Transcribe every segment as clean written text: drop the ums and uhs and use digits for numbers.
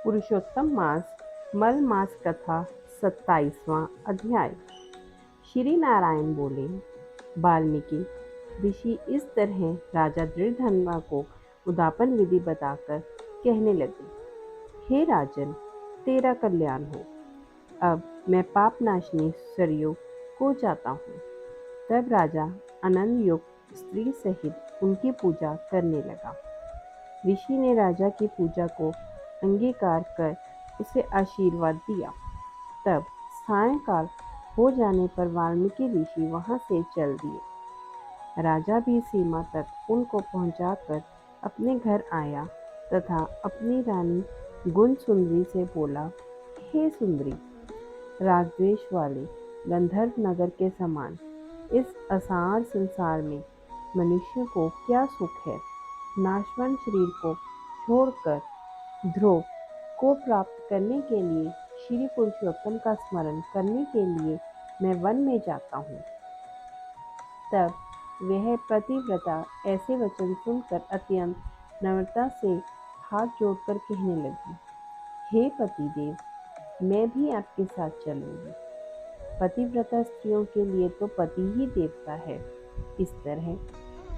पुरुषोत्तम मास मल मास कथा 27वां अध्याय। श्री नारायण बोले, वाल्मीकि ऋषि इस तरह राजा दृढ़धन्वा को उदापन विधि बताकर कहने लगे। हे राजन, तेरा कल्याण हो। अब मैं पाप नाशनी सरयू को जाता हूँ। तब राजा आनंद युक्त स्त्री सहित उनकी पूजा करने लगा। ऋषि ने राजा की पूजा को अंगीकार कर उसे आशीर्वाद दिया। तब सायंकाल हो जाने पर वाल्मीकि ऋषि वहां से चल दिए। राजा भी सीमा तक उनको पहुंचाकर अपने घर आया तथा अपनी रानी गुणसुंदरी से बोला, हे सुंदरी, रागद्वेष वाले गंधर्व नगर के समान इस असार संसार में मनुष्य को क्या सुख है। नाशवान शरीर को छोड़कर ध्रुव को प्राप्त करने के लिए, श्री पुरुषोत्तम का स्मरण करने के लिए मैं वन में जाता हूँ। तब वह पतिव्रता ऐसे वचन सुनकर अत्यंत नम्रता से हाथ जोड़कर कहने लगी, हे पतिदेव, मैं भी आपके साथ चलूंगी। पतिव्रता स्त्रियों के लिए तो पति ही देवता है। इस तरह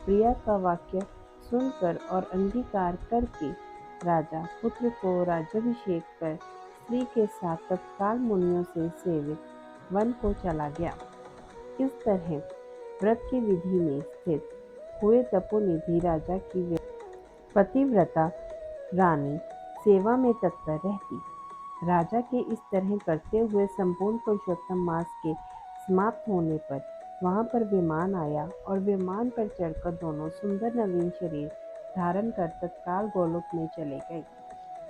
प्रिया का वाक्य सुनकर और अंगीकार करके राजा पुत्र को राज्याभिषेक कर स्त्री के साथ तत्काल मुनियों से सेवित वन को चला गया। इस तरह व्रत की विधि में स्थित हुए तपोनिधि राजा की पतिव्रता रानी सेवा में तत्पर रहती। राजा के इस तरह करते हुए संपूर्ण पुरुषोत्तम मास के समाप्त होने पर वहां पर विमान आया और विमान पर चढ़कर दोनों सुंदर नवीन शरीर धारण कर तत्काल गोलोक में चले गए।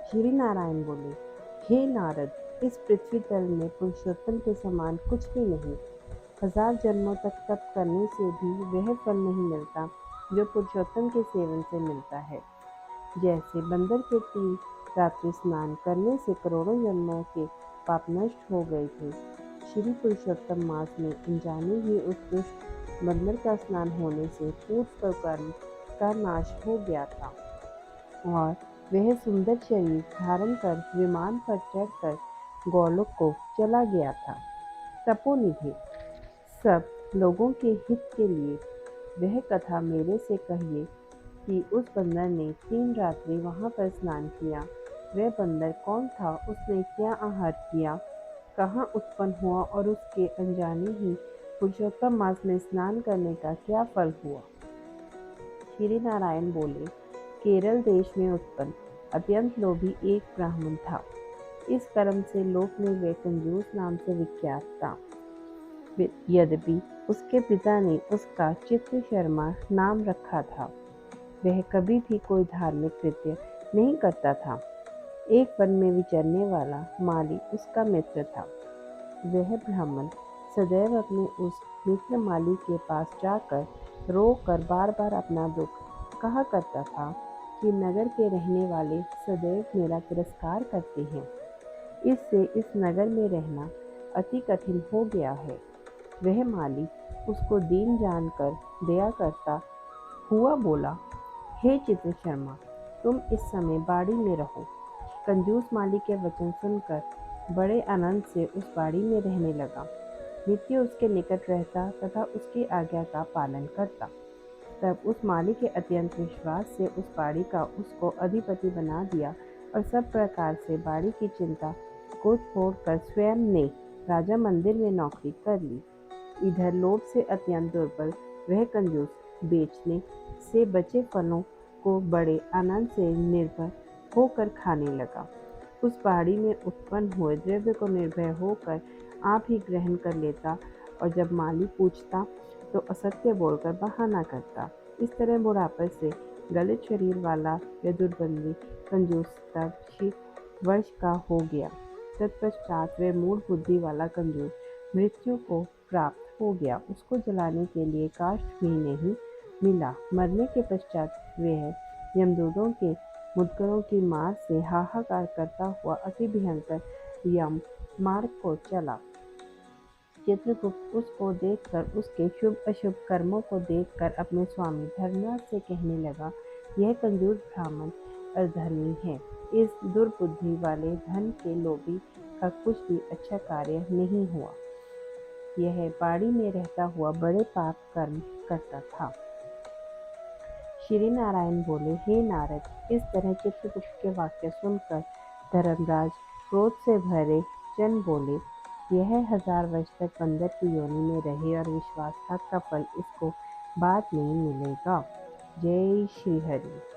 श्री नारायण बोले, हे नारद, इस पृथ्वी तल में पुरुषोत्तम के समान कुछ भी नहीं। 1000 जन्मों तक तप करने से भी वह फल नहीं मिलता जो पुरुषोत्तम के सेवन से मिलता है। जैसे बंदर के 3 रात्रि स्नान करने से करोड़ों जन्मों के पाप नष्ट हो गए थे, श्री पुरुषोत्तम मास में अनजाने ही उस दुष्ट बंदर का स्नान होने से पूर्व कर्म का नाश हो गया था और वह सुंदर शरीर धारण कर विमान पर चढ़कर गोलोक को चला गया था। तपोनिधि, सब लोगों के हित के लिए वह कथा मेरे से कहिए कि उस बंदर ने 3 रात्रि वहां पर स्नान किया। वह बंदर कौन था, उसने क्या आहार किया, कहाँ उत्पन्न हुआ और उसके अनजाने ही पुरुषोत्तम मास में स्नान करने का क्या फल हुआ। श्री नारायण बोले, केरल देश में उत्पन्न अत्यंत लोभी एक ब्राह्मण था। इस कर्म से लोक में वे कंजूस नाम से विख्यात था। यद्यपि उसके पिता ने उसका चित्र शर्मा नाम रखा था, वह कभी भी कोई धार्मिक कृत्य नहीं करता था। एक वन में विचरने वाला माली उसका मित्र था। वह ब्राह्मण सदैव अपने उस मित्र माली के पास जाकर रो कर बार बार अपना दुख कहा करता था कि नगर के रहने वाले सदैव मेरा तिरस्कार करते हैं। इससे इस नगर में रहना अति कठिन हो गया है। वह माली उसको दीन जानकर दया करता हुआ बोला, हे चित्र शर्मा, तुम इस समय बाड़ी में रहो। कंजूस माली के वचन सुनकर बड़े आनंद से उस बाड़ी में रहने लगा। नित्य उसके निकट रहता तथा उसकी आज्ञा का पालन करता। तब उस माली के अत्यंत विश्वास से उस बाड़ी का उसको अधिपति बना दिया और सब प्रकार से बाड़ी की चिंता को छोड़कर स्वयं ने राजा मंदिर में नौकरी कर ली। इधर लोभ से अत्यंत दुर्बल वह कंजूस बेचने से बचे फलों को बड़े आनंद से निर्भर होकर खाने लगा। उस पहाड़ी में उत्पन्न हुए द्रव्य को निर्भय होकर आप ही ग्रहण कर लेता और जब माली पूछता तो असत्य बोलकर बहाना करता। इस तरह बुढ़ापे से गलित शरीर वाला वह दुर्बंधी कंजूस तब वर्ष का हो गया। तत्पश्चात वह मूढ़ बुद्धि वाला कंजूस मृत्यु को प्राप्त हो गया। उसको जलाने के लिए काष्ठ भी नहीं मिला। मरने के पश्चात वह यमदूतों के मुद्गरों की मार से हाहाकार करता हुआ अति भयंकर यम मार्ग को चला। चित्रगुप्त उसको देखकर उसके शुभ अशुभ कर्मों को देखकर अपने स्वामी धर्मराज से कहने लगा, यह कंजूस ब्राह्मण अधर्मी है। इस दुर्बुद्धि वाले धन के लोभी का कुछ भी अच्छा कार्य नहीं हुआ। यह बाड़ी में रहता हुआ बड़े पाप कर्म करता था। श्री नारायण बोले, हे नारद, इस तरह चित्रगुप्त के वाक्य सुनकर धर्मराज क्रोध से भरे जन बोले, यह 1000 वर्ष तक बंदर की योनि में रहे और विश्वासघात का फल इसको बाद में मिलेगा। जय श्री हरि।